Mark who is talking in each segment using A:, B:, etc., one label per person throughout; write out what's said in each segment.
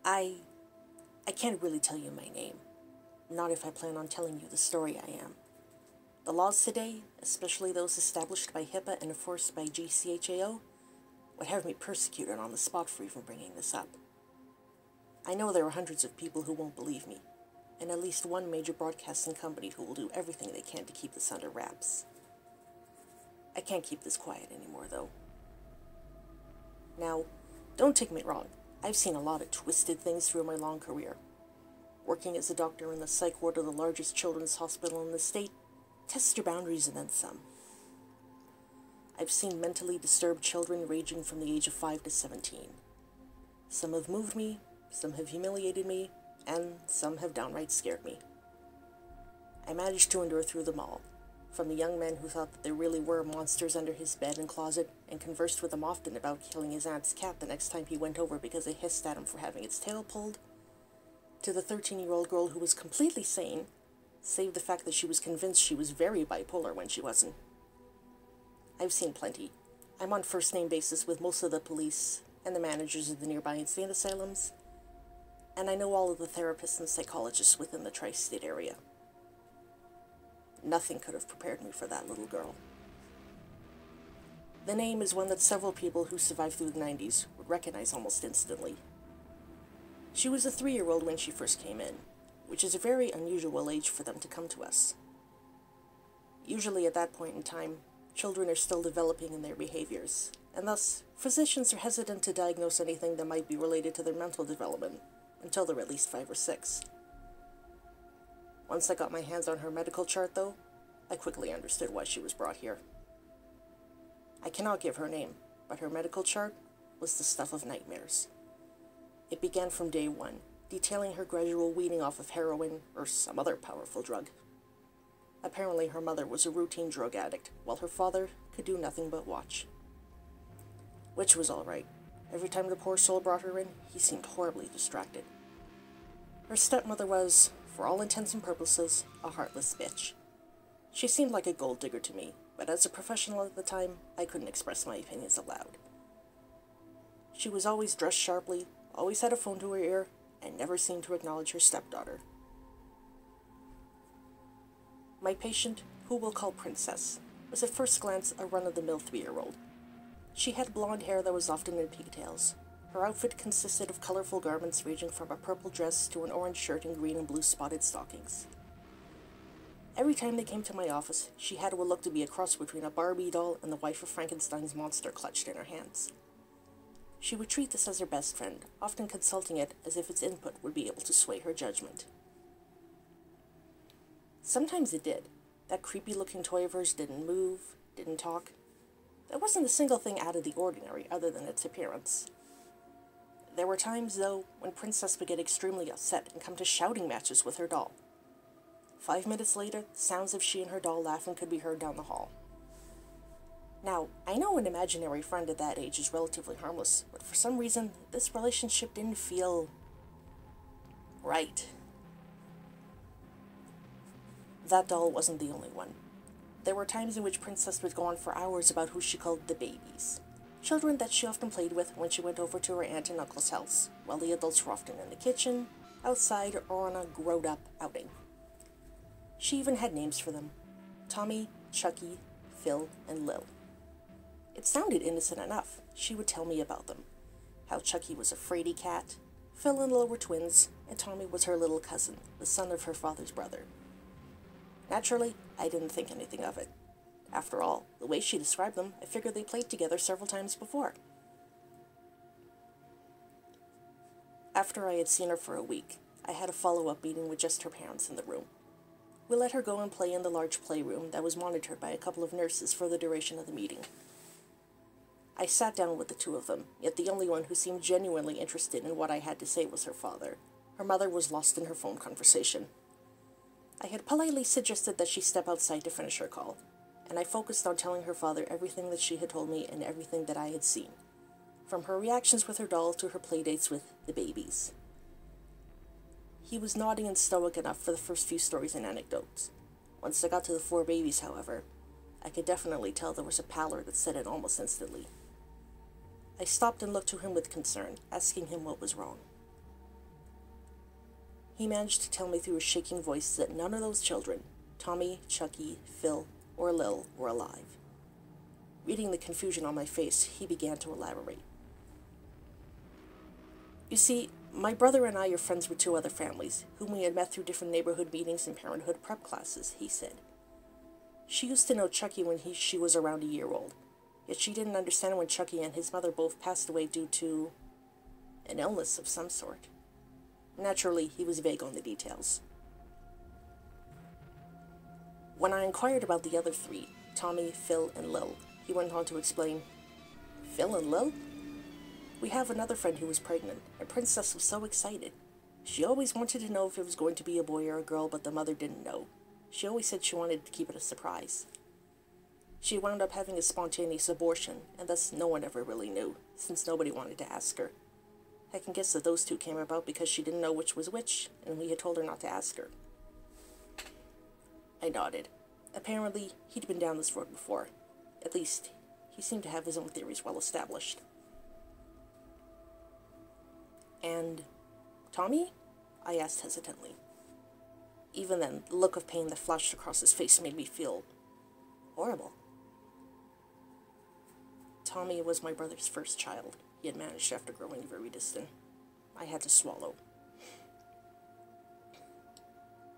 A: I can't really tell you my name. Not if I plan on telling you the story I am. The laws today, especially those established by HIPAA and enforced by GCHAO, would have me persecuted on the spot for even bringing this up. I know there are hundreds of people who won't believe me, and at least one major broadcasting company who will do everything they can to keep this under wraps. I can't keep this quiet anymore, though. Now, don't take me wrong, I've seen a lot of twisted things through my long career. Working as a doctor in the psych ward of the largest children's hospital in the state tests your boundaries and then some. I've seen mentally disturbed children ranging from the age of 5 to 17. Some have moved me, some have humiliated me, and some have downright scared me. I managed to endure through them all, from the young man who thought that there really were monsters under his bed and closet and conversed with him often about killing his aunt's cat the next time he went over because they hissed at him for having its tail pulled, to the 13-year-old girl who was completely sane, save the fact that she was convinced she was very bipolar when she wasn't. I've seen plenty. I'm on first-name basis with most of the police and the managers of the nearby insane asylums, and I know all of the therapists and psychologists within the tri-state area. Nothing could have prepared me for that little girl. The name is one that several people who survived through the 90s would recognize almost instantly. She was a 3-year-old when she first came in, which is a very unusual age for them to come to us. Usually at that point in time, children are still developing in their behaviors, and thus, physicians are hesitant to diagnose anything that might be related to their mental development until they're at least 5 or 6. Once I got my hands on her medical chart, though, I quickly understood why she was brought here. I cannot give her name, but her medical chart was the stuff of nightmares. It began from day one, detailing her gradual weaning off of heroin or some other powerful drug. Apparently her mother was a routine drug addict, while her father could do nothing but watch. Which was all right. Every time the poor soul brought her in, he seemed horribly distracted. Her stepmother was, for all intents and purposes, a heartless bitch. She seemed like a gold digger to me, but as a professional at the time, I couldn't express my opinions aloud. She was always dressed sharply, always had a phone to her ear, and never seemed to acknowledge her stepdaughter. My patient, who we'll call Princess, was at first glance a run-of-the-mill 3-year-old. She had blonde hair that was often in pigtails. Her outfit consisted of colorful garments ranging from a purple dress to an orange shirt and green and blue spotted stockings. Every time they came to my office, she had what looked to be a cross between a Barbie doll and the wife of Frankenstein's monster clutched in her hands. She would treat this as her best friend, often consulting it as if its input would be able to sway her judgment. Sometimes it did. That creepy-looking toy of hers didn't move, didn't talk. There wasn't a single thing out of the ordinary other than its appearance. There were times, though, when Princess would get extremely upset and come to shouting matches with her doll. 5 minutes later, the sounds of she and her doll laughing could be heard down the hall. Now, I know an imaginary friend at that age is relatively harmless, but for some reason, this relationship didn't feel right. That doll wasn't the only one. There were times in which Princess would go on for hours about who she called the babies. Children that she often played with when she went over to her aunt and uncle's house, while the adults were often in the kitchen, outside, or on a grown-up outing. She even had names for them: Tommy, Chucky, Phil, and Lil. It sounded innocent enough. She would tell me about them. How Chucky was a fraidy cat, Phil and Lil were twins, and Tommy was her little cousin, the son of her father's brother. Naturally, I didn't think anything of it. After all, the way she described them, I figured they played together several times before. After I had seen her for a week, I had a follow-up meeting with just her parents in the room. We let her go and play in the large playroom that was monitored by a couple of nurses for the duration of the meeting. I sat down with the two of them, yet the only one who seemed genuinely interested in what I had to say was her father. Her mother was lost in her phone conversation. I had politely suggested that she step outside to finish her call, and I focused on telling her father everything that she had told me and everything that I had seen, from her reactions with her doll to her playdates with the babies. He was nodding and stoic enough for the first few stories and anecdotes. Once I got to the 4 babies, however, I could definitely tell there was a pallor that set in almost instantly. I stopped and looked to him with concern, asking him what was wrong. He managed to tell me through a shaking voice that none of those children, Tommy, Chucky, Phil, or Lil, were alive. Reading the confusion on my face, he began to elaborate. You see, my brother and I are friends with two other families, whom we had met through different neighborhood meetings and parenthood prep classes, he said. She used to know Chucky when she was around a year old, yet she didn't understand when Chucky and his mother both passed away due to an illness of some sort. Naturally, he was vague on the details. When I inquired about the other three, Tommy, Phil, and Lil, he went on to explain, Phil and Lil? We have another friend who was pregnant, and Princess was so excited. She always wanted to know if it was going to be a boy or a girl, but the mother didn't know. She always said she wanted to keep it a surprise. She wound up having a spontaneous abortion, and thus no one ever really knew, since nobody wanted to ask her. I can guess that those two came about because she didn't know which was which, and we had told her not to ask her. I nodded. Apparently, he'd been down this road before. At least, he seemed to have his own theories well established. And Tommy? I asked hesitantly. Even then, the look of pain that flashed across his face made me feel horrible. Tommy was my brother's first child. He had managed after growing very distant. I had to swallow.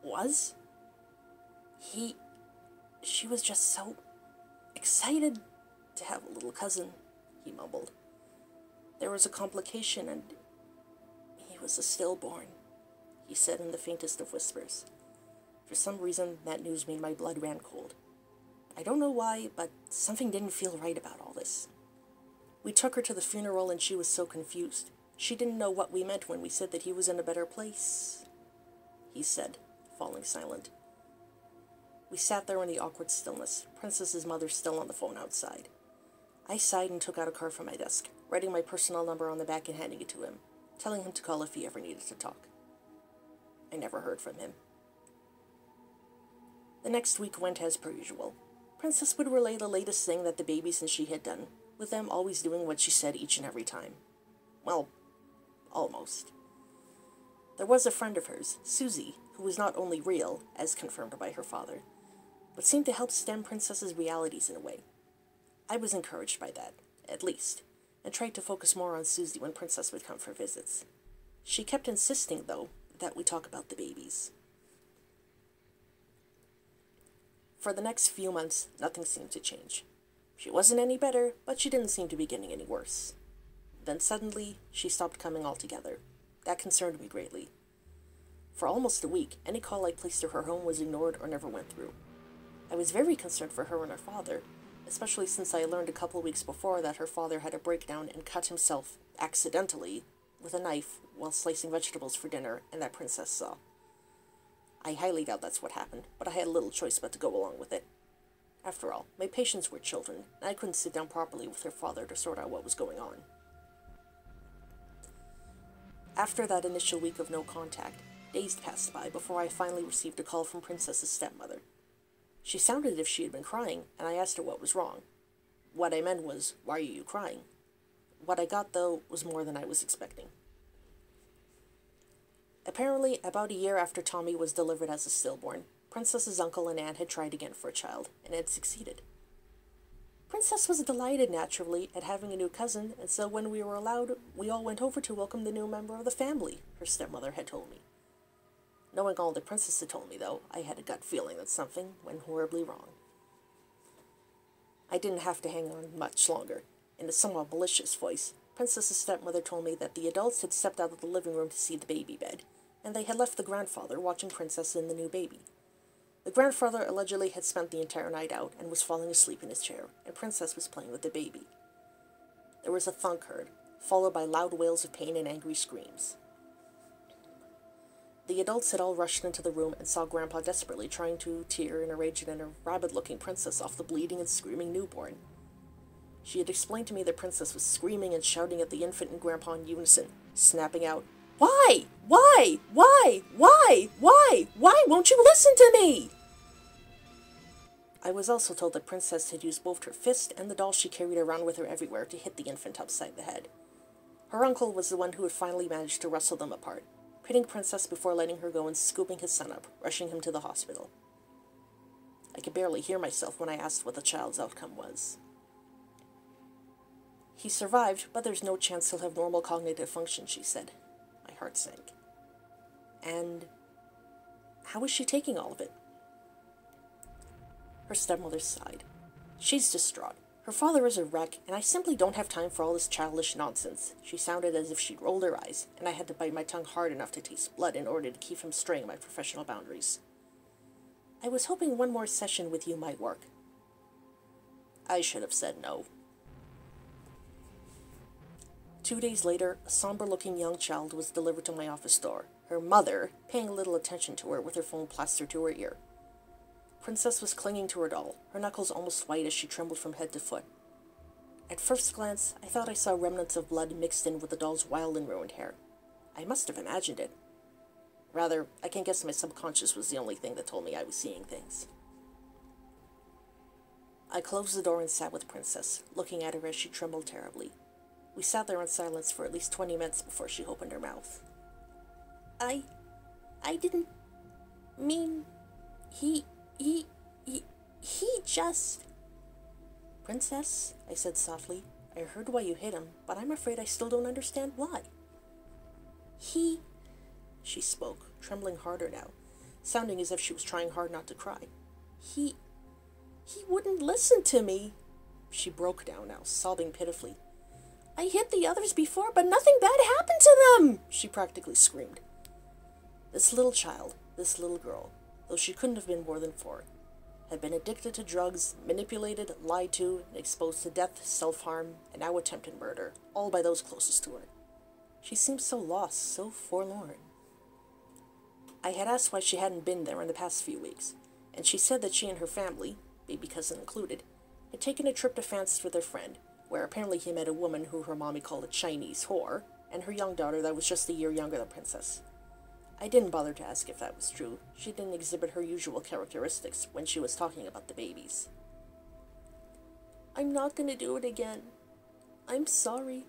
A: Was? She was just so excited to have a little cousin, he mumbled. There was a complication and he was a stillborn, he said in the faintest of whispers. For some reason, that news made my blood ran cold. I don't know why, but something didn't feel right about all this. We took her to the funeral and she was so confused. She didn't know what we meant when we said that he was in a better place, he said, falling silent. We sat there in the awkward stillness, Princess's mother still on the phone outside. I sighed and took out a card from my desk, writing my personal number on the back and handing it to him, telling him to call if he ever needed to talk. I never heard from him. The next week went as per usual. Princess would relay the latest thing that the babies and she had done, with them always doing what she said each and every time. Well, almost. There was a friend of hers, Susie, who was not only real, as confirmed by her father, but seemed to help stem Princess's realities in a way. I was encouraged by that, at least, and tried to focus more on Susie when Princess would come for visits. She kept insisting, though, that we talk about the babies. For the next few months, nothing seemed to change. She wasn't any better, but she didn't seem to be getting any worse. Then suddenly, she stopped coming altogether. That concerned me greatly. For almost a week, any call I placed to her home was ignored or never went through. I was very concerned for her and her father, especially since I learned a couple weeks before that her father had a breakdown and cut himself, accidentally, with a knife while slicing vegetables for dinner, and that Princess saw. I highly doubt that's what happened, but I had little choice but to go along with it. After all, my patients were children, and I couldn't sit down properly with her father to sort out what was going on. After that initial week of no contact, days passed by before I finally received a call from Princess's stepmother. She sounded as if she had been crying, and I asked her what was wrong. What I meant was, why are you crying? What I got, though, was more than I was expecting. Apparently, about a year after Tommy was delivered as a stillborn, Princess's uncle and aunt had tried again for a child, and had succeeded. Princess was delighted, naturally, at having a new cousin, and so when we were allowed, we all went over to welcome the new member of the family, her stepmother had told me. Knowing all that Princess had told me, though, I had a gut feeling that something went horribly wrong. I didn't have to hang on much longer. In a somewhat malicious voice, Princess's stepmother told me that the adults had stepped out of the living room to see the baby bed, and they had left the grandfather watching Princess and the new baby. The grandfather allegedly had spent the entire night out and was falling asleep in his chair, and Princess was playing with the baby. There was a thunk heard, followed by loud wails of pain and angry screams. The adults had all rushed into the room and saw Grandpa desperately trying to tear and arrange a rabid-looking Princess off the bleeding and screaming newborn. She had explained to me that Princess was screaming and shouting at the infant and Grandpa in unison, snapping out, "Why? Why? Why? Why? Why? Why won't you listen to me?" I was also told that Princess had used both her fist and the doll she carried around with her everywhere to hit the infant upside the head. Her uncle was the one who had finally managed to wrestle them apart, pitting Princess before letting her go and scooping his son up, rushing him to the hospital. I could barely hear myself when I asked what the child's outcome was. He survived, but there's no chance he'll have normal cognitive function, she said. My heart sank. And how is she taking all of it? Her stepmother sighed. She's distraught. Her father is a wreck, and I simply don't have time for all this childish nonsense. She sounded as if she'd rolled her eyes, and I had to bite my tongue hard enough to taste blood in order to keep from straying my professional boundaries. I was hoping one more session with you might work. I should have said no. 2 days later, a somber-looking young child was delivered to my office door, her mother paying little attention to her with her phone plastered to her ear. Princess was clinging to her doll, her knuckles almost white as she trembled from head to foot. At first glance, I thought I saw remnants of blood mixed in with the doll's wild and ruined hair. I must have imagined it. Rather, I can guess my subconscious was the only thing that told me I was seeing things. I closed the door and sat with Princess, looking at her as she trembled terribly. We sat there in silence for at least 20 minutes before she opened her mouth. I didn't mean... He just... Princess, I said softly, I heard why you hit him, but I'm afraid I still don't understand why. She spoke, trembling harder now, sounding as if she was trying hard not to cry. He wouldn't listen to me. She broke down now, sobbing pitifully. I hit the others before, but nothing bad happened to them, she practically screamed. This little child, this little girl, though she couldn't have been more than 4, had been addicted to drugs, manipulated, lied to, and exposed to death, self-harm, and now attempted murder, all by those closest to her. She seemed so lost, so forlorn. I had asked why she hadn't been there in the past few weeks, and she said that she and her family, baby cousin included, had taken a trip to France with their friend, where apparently he met a woman who her mommy called a Chinese whore, and her young daughter that was just a year younger than Princess. I didn't bother to ask if that was true. She didn't exhibit her usual characteristics when she was talking about the babies. I'm not going to do it again. I'm sorry.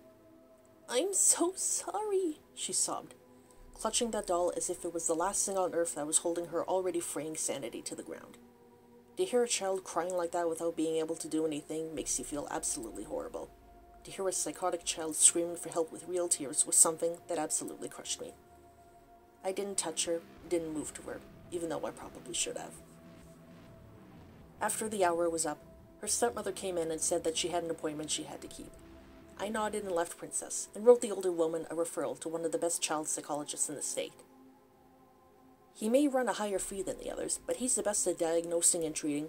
A: I'm so sorry, she sobbed, clutching that doll as if it was the last thing on earth that was holding her already fraying sanity to the ground. To hear a child crying like that without being able to do anything makes you feel absolutely horrible. To hear a psychotic child screaming for help with real tears was something that absolutely crushed me. I didn't touch her, didn't move to her, even though I probably should have. After the hour was up, her stepmother came in and said that she had an appointment she had to keep. I nodded and left Princess, and wrote the older woman a referral to one of the best child psychologists in the state. He may run a higher fee than the others, but he's the best at diagnosing and treating.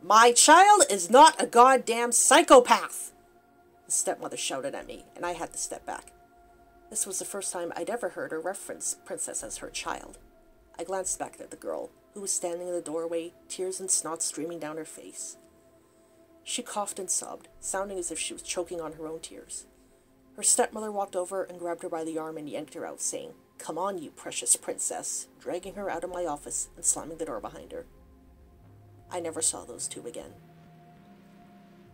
A: My child is not a goddamn psychopath! The stepmother shouted at me, and I had to step back. This was the first time I'd ever heard her reference Princess as her child. I glanced back at the girl, who was standing in the doorway, tears and snot streaming down her face. She coughed and sobbed, sounding as if she was choking on her own tears. Her stepmother walked over and grabbed her by the arm and yanked her out, saying, "Come on, you precious princess," dragging her out of my office and slamming the door behind her. I never saw those two again.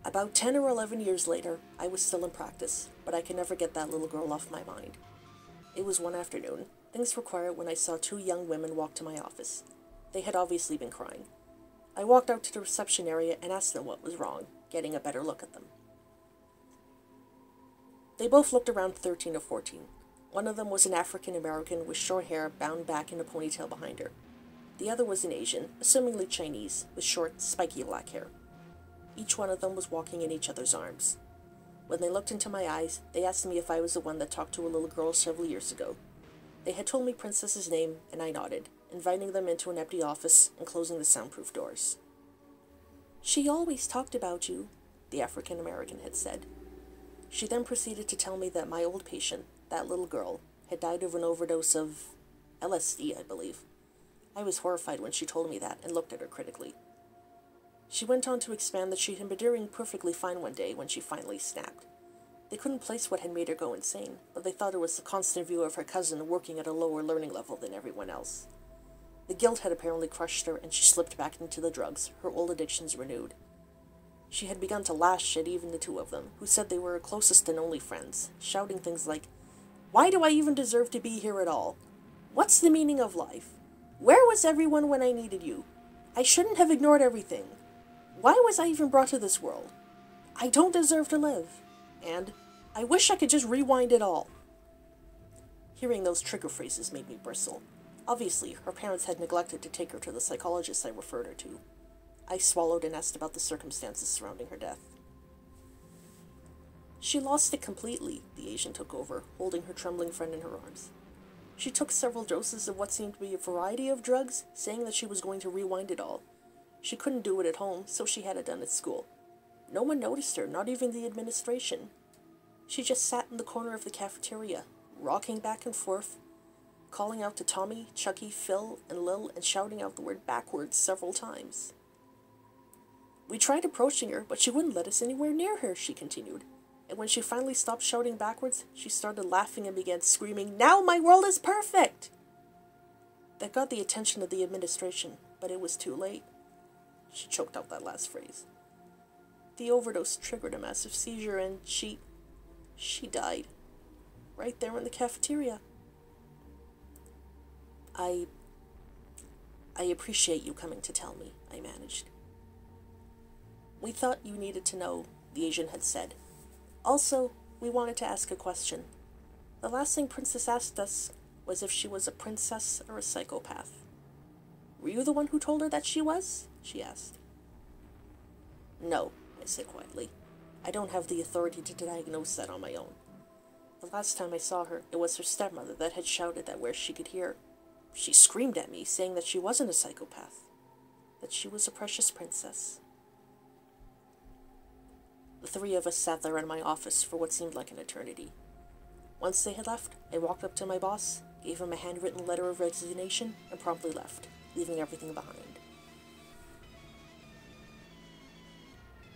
A: About 10 or 11 years later, I was still in practice, but I could never get that little girl off my mind. It was one afternoon. Things were quiet when I saw 2 young women walk to my office. They had obviously been crying. I walked out to the reception area and asked them what was wrong, getting a better look at them. They both looked around 13 or 14. One of them was an African American with short hair bound back in a ponytail behind her. The other was an Asian, assumingly Chinese, with short, spiky black hair. Each one of them was walking in each other's arms. When they looked into my eyes, they asked me if I was the one that talked to a little girl several years ago. They had told me Princess's name, and I nodded, inviting them into an empty office and closing the soundproof doors. "She always talked about you," the African American had said. She then proceeded to tell me that my old patient, that little girl, had died of an overdose of LSD, I believe. I was horrified when she told me that and looked at her critically. She went on to expand that she had been doing perfectly fine one day when she finally snapped. They couldn't place what had made her go insane, but they thought it was the constant view of her cousin working at a lower learning level than everyone else. The guilt had apparently crushed her, and she slipped back into the drugs, her old addictions renewed. She had begun to lash at even the 2 of them, who said they were her closest and only friends, shouting things like, "Why do I even deserve to be here at all? What's the meaning of life? Where was everyone when I needed you? I shouldn't have ignored everything. Why was I even brought to this world? I don't deserve to live. And I wish I could just rewind it all. Hearing those trigger phrases made me bristle. Obviously, her parents had neglected to take her to the psychologist I referred her to. I swallowed and asked about the circumstances surrounding her death. She lost it completely, the Asian took over, holding her trembling friend in her arms. She took several doses of what seemed to be a variety of drugs, saying that she was going to rewind it all. She couldn't do it at home, so she had it done at school. No one noticed her, not even the administration. She just sat in the corner of the cafeteria, rocking back and forth, calling out to Tommy, Chucky, Phil, and Lil, and shouting out the word backwards several times. We tried approaching her, but she wouldn't let us anywhere near her, she continued. And when she finally stopped shouting backwards, she started laughing and began screaming, "Now my world is perfect!" That got the attention of the administration, but it was too late. She choked out that last phrase. The overdose triggered a massive seizure and she died. Right there in the cafeteria. I appreciate you coming to tell me, I managed. We thought you needed to know, the Asian had said. Also, we wanted to ask a question. The last thing Princess asked us was if she was a princess or a psychopath. Were you the one who told her that she was? She asked. No, I said quietly. I don't have the authority to diagnose that on my own. The last time I saw her, it was her stepmother that had shouted that where she could hear. She screamed at me, saying that she wasn't a psychopath, that she was a precious princess. The three of us sat there in my office for what seemed like an eternity. Once they had left, I walked up to my boss, gave him a handwritten letter of resignation, and promptly left, leaving everything behind.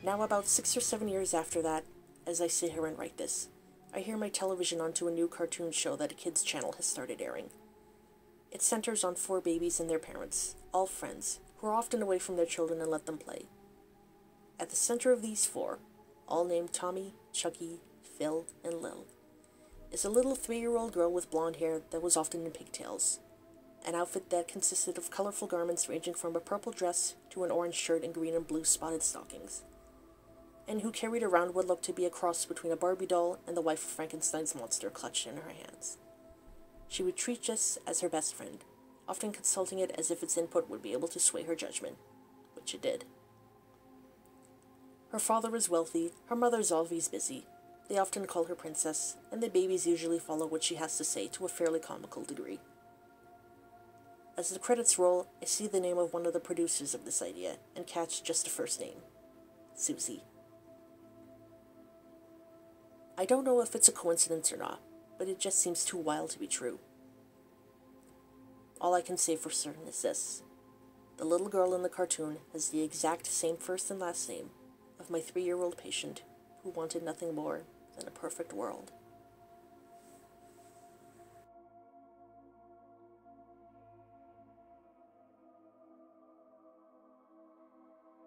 A: Now about 6 or 7 years after that, as I sit here and write this, I hear my television onto a new cartoon show that a kids' channel has started airing. It centers on 4 babies and their parents, all friends, who are often away from their children and let them play. At the center of these 4, all named Tommy, Chucky, Phil, and Lil, is a little 3-year-old girl with blonde hair that was often in pigtails, an outfit that consisted of colorful garments ranging from a purple dress to an orange shirt and green and blue spotted stockings, and who carried around what looked to be a cross between a Barbie doll and the wife of Frankenstein's monster clutched in her hands. She would treat Jess as her best friend, often consulting it as if its input would be able to sway her judgment, which it did. Her father is wealthy, her mother's always busy. They often call her princess, and the babies usually follow what she has to say to a fairly comical degree. As the credits roll, I see the name of one of the producers of this idea, and catch just a first name, Susie. I don't know if it's a coincidence or not, but it just seems too wild to be true. All I can say for certain is this. The little girl in the cartoon has the exact same first and last name of my 3-year-old patient who wanted nothing more than a perfect world.